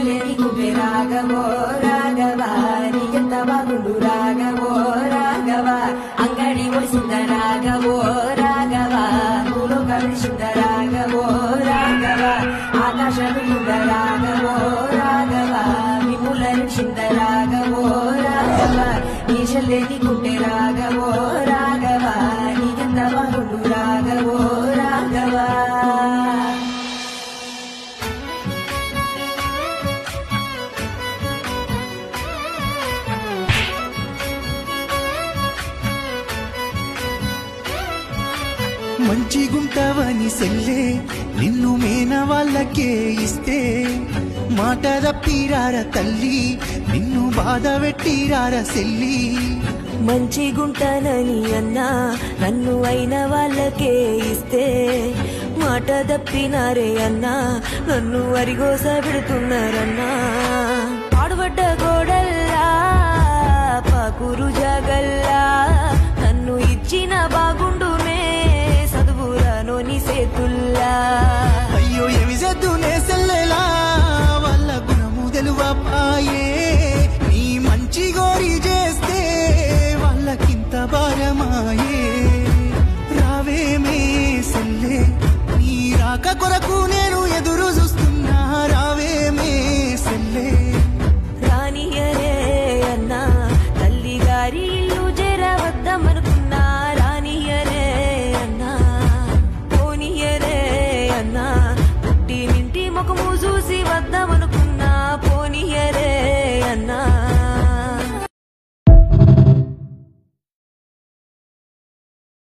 చెల్లెనికుంటే రాఘవో రాఘవ నీకెంత బాగుండు రాఘవో రాఘవ అంగడి ఒడిసింద రాఘవో రాఘవ భూలోక విడిసింద రాఘవో రాఘవ ఆకాశమింద రాఘవో రాఘవ విముల విడిసింద రాఘవో రాఘవ నీ చెల్లెనికుంటే రాఘవో రాఘవ నీకెంత బాగుండు రాఘవో రాఘవ. మంచిగుంటావని సెల్లే నిన్ను మేన వాళ్ళకే ఇస్తే మాట తప్పిరార తల్లి నిన్ను బాధ పెట్టిరార సెల్లి. మంచిగుంటానని అన్నా నన్ను అయిన వాళ్ళకే ఇస్తే మాట తప్పినారే అన్నా నన్ను వరిగోస పెడుతున్నారన్నా. పాడుబడ్డ గోడల్లా పాకురు జాగల్లా నన్ను ఇచ్చిన బాగుండునే చదువురానోని సేతుల్లా. అయ్యో ఏమి జద్దునే సెల్లెలా వాళ్ళ గుణము తెలువపాయే నీ మంచి గోరి చేస్తే వాళ్ళకింత భారమాయే. రావేమే సెల్లే నీ రాక కొరకు నేను